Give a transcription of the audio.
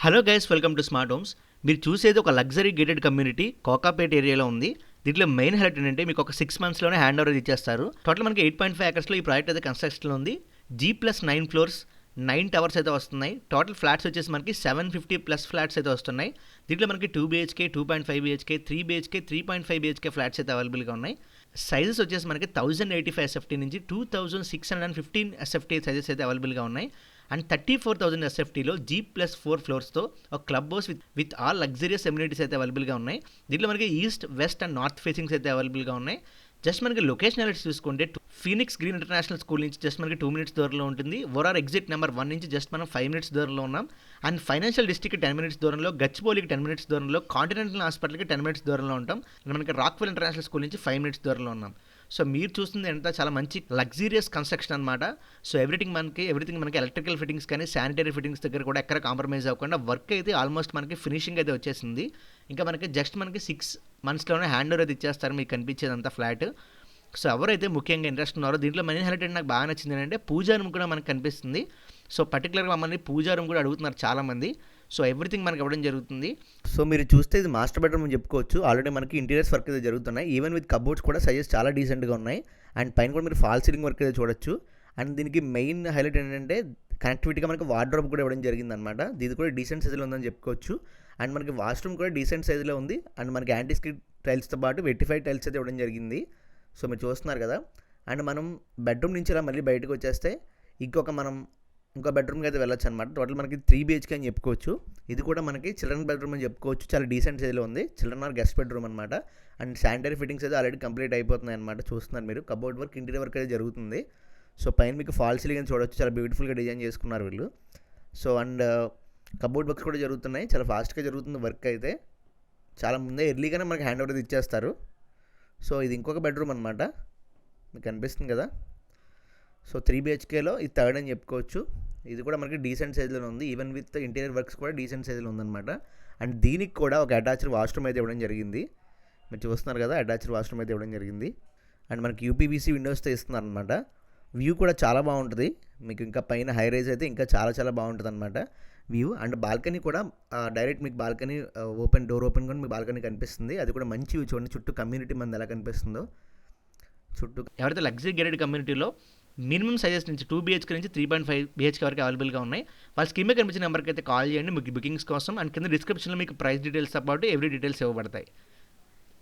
Hello guys, welcome to smart homes. మీరు చూసేది ఒక లగ్జరీ గేటెడ్ కమ్యూనిటీ కోకాపేట్ ఏరియాలో ఉంది. దీంట్లో మెయిన్ హైలైట్ ఏంటంటే మీకు ఒక 6 మంత్స్లోనే హ్యాండ్ ఓవర్ ఇచ్చేస్తారు. టోటల్ మనకి 8.5 ఏకర్స్లో ఈ ప్రాజెక్ట్ అయితే కన్స్ట్రక్షన్లో ఉంది. G+9 ఫ్లోర్స్, 9 టవర్స్ అయితే వస్తున్నాయి. టోటల్ ఫ్లాట్స్ వచ్చేసి మనకి 750 ప్లస్ ఫ్లాట్స్ అయితే వస్తున్నాయి. దీంట్లో మనకి 2 BHK, 2.5 BHK, 3 BHK, 3.5 BHK flats అయితే అవైలబుల్గా ఉన్నాయి. సైజెస్ వచ్చేసి మనకి 1085 SFT నుంచి 2615 SFT సైజెస్ అయితే అవైలబుల్గా ఉన్నాయి. అండ్ 34,000 SFTలో G+4 ఫ్లోర్స్తో ఒక club house with all luxurious amenities అయితే అవైలబుల్గా ఉన్నాయి. దీంట్లో మనకి east, west and north facings అయితే అవైలబుల్గా ఉన్నాయి. జస్ట్ మనకి లొకేషన్ ఎలక్ట్స్ చూసుకుంటే ఫీనిక్స్ గ్రీన్ ఇంటర్నేషనల్ స్కూల్ నుంచి జస్ట్ మనకి 2 మినిట్స్ దూరంలో ఉంటుంది. ఓఆర్ ఎగ్జిట్ నెంబర్ 1 నుంచి జస్ట్ మనం 5 మినిట్స్ దూరంలో ఉన్నాం. అండ్ ఫైనాన్షియల్ డిస్ట్రిక్ట్కి 10 మినిట్స్ దూరంలో, గచ్చిబౌలికి 10 మినిట్స్ దూరంలో, కాంటినెంటల్ హాస్పిటల్కి 10 మినిట్స్ దూరంలో ఉంటాం. అండ్ మనకి రాక్వెల్ ఇంటర్నేషనల్ స్కూల్ నుంచి 5 మినిట్స్ దూరంలో ఉన్నాం. సో మీరు చూస్తుంది ఎంత చాలా మంచి లగ్జీరియస్ కన్స్ట్రక్షన్ అనమాట. సో ఎవ్రీథింగ్ మనకి ఎలక్ట్రికల్ ఫిట్టింగ్స్ కానీ శానిటరీ ఫిట్టింగ్స్ దగ్గర కూడా ఎక్కడ కాంప్రమైజ్ అవ్వకుండా వర్క్ అయితే ఆల్మోస్ట్ మనకి ఫినిషింగ్ అయితే వచ్చేసింది. ఇంకా మనకి జస్ట్ మనకి 6 మంత్స్లోనే హ్యాండ్ ఓవర్ అయితే ఇచ్చేస్తారు మీకు కనిపించేదంతా ఫ్లాట్. సో ఎవరైతే ముఖ్యంగా ఇంట్రెస్ట్ ఉన్నారో దీంట్లో మెయిన్ హైలైట్ నాకు బాగా నచ్చింది ఏంటంటే పూజా రూమ్ కూడా మనకు కనిపిస్తుంది. సో పర్టికులర్గా మమ్మల్ని పూజా రూమ్ కూడా అడుగుతున్నారు చాలామంది. సో ఎవ్రీథింగ్ మనకి ఇవ్వడం జరుగుతుంది. సో మీరు చూస్తే ఇది మాస్టర్ బెడ్రూమ్ అని చెప్పుకోవచ్చు. ఆల్రెడీ మనకి ఇంటీరియర్స్ వర్క్ అయితే జరుగుతున్నాయి. ఈవెన్ విత్ కబోర్డ్స్ కూడా సైజెస్ చాలా డీసెంట్గా ఉన్నాయి. అండ్ పైన కూడా మీరు ఫాల్ సీలింగ్ వర్క్ అయితే చూడొచ్చు. అండ్ దీనికి మెయిన్ హైలైట్ ఏంటంటే కనెక్టివిటీగా మనకి వార్డ్రోబ్ కూడా ఇవ్వడం జరిగింది అనమాట. ఇది కూడా డీసెంట్ సైజులో ఉందని చెప్పుకోవచ్చు. అండ్ మనకి వాష్రూమ్ కూడా డీసెంట్ సైజులో ఉంది. అండ్ మనకి యాంటీ స్కిడ్ టైల్స్తో పాటు వెట్టిఫైడ్ టైల్స్ అయితే ఇవ్వడం జరిగింది. సో మీరు చూస్తున్నారు కదా. అండ్ మనం బెడ్రూమ్ నుంచి ఇలా మళ్ళీ బయటకు వచ్చేస్తే ఇంకో బెడ్రూమ్కి అయితే వెళ్ళొచ్చు అనమాట. టోటల్ మనకి 3 BHK అని చెప్పుకోవచ్చు. ఇది కూడా మనకి చిల్డ్రన్ బెడ్రూమ్ అని చెప్పుకోవచ్చు. చాలా డీసెంట్ సైజులో ఉంది. చిల్డ్రన్ ఆర్ గెస్ట్ బెడ్రూమ్ అనమాట. అండ్ శానిటరీ ఫిట్టింగ్స్ అయితే ఆల్రెడీ కంప్లీట్ అయిపోతున్నాయి అనమాట. చూస్తున్నారు మీరు. కబోర్డ్ వర్క్, ఇంటీరియర్ వర్క్ అయితే జరుగుతుంది. సో పైన మీకు ఫాల్ సీలింగ్ చూడొచ్చు. చాలా బ్యూటిఫుల్గా డిజైన్ చేసుకున్నారు వీళ్ళు. సో అండ్ కబోర్డ్ వర్క్స్ కూడా జరుగుతున్నాయి. చాలా ఫాస్ట్గా జరుగుతుంది వర్క్ అయితే. చాలా ముందే ఎర్లీగానే మనకి హ్యాండ్ ఓవర్ ఇచ్చేస్తారు. సో ఇది ఇంకొక బెడ్రూమ్ అనమాట. మీకు కనిపిస్తుంది కదా. సో 3 BHKలో ఇది థర్డ్ అని చెప్పుకోవచ్చు. ఇది కూడా మనకి డీసెంట్ సైజులో ఉంది. ఈవెన్ విత్ ఇంటీరియర్ వర్క్స్ కూడా డీసెంట్ సైజులో ఉందన్నమాట. అండ్ దీనికి కూడా ఒక అటాచ్డ్ వాష్రూమ్ అయితే ఇవ్వడం జరిగింది. మీరు చూస్తున్నారు కదా, అటాచ్డ్ వాష్రూమ్ అయితే ఇవ్వడం జరిగింది. అండ్ మనకి UPVC విండోస్తో ఇస్తున్నారు అనమాట. వ్యూ కూడా చాలా బాగుంటుంది. మీకు ఇంకా పైన హై రైజ్ అయితే ఇంకా చాలా చాలా బాగుంటుంది అనమాట వ్యూ. అండ్ బాల్కనీ కూడా డైరెక్ట్ మీకు బాల్కనీ డోర్ ఓపెన్ కూడా మీకు బాల్కనీ కనిపిస్తుంది. అది కూడా మంచి వ్యూ చూడండి. చుట్టూ కమ్యూనిటీ మంది ఎలా కనిపిస్తుందో చుట్టూ. ఎవరైతే లగ్జరీ గేటెడ్ కమ్యూనిటీలో మినిమం సైజెస్ నుంచి 2 BHK నుంచి 3.5 BHK వరకు అవైలబుల్గా ఉన్నాయి. వాళ్ళ స్కీమ్ కనిపించిన నెంబర్కి అయితే కాల్ చేయండి మీకు బుకింగ్స్ కోసం. అండ్ కింద డిస్క్రిప్షన్లో మీకు ప్రైస్ డీటెయిల్స్తో పాటు ఎవ్రీ డీటెయిల్స్ ఇవ్వబడతాయి.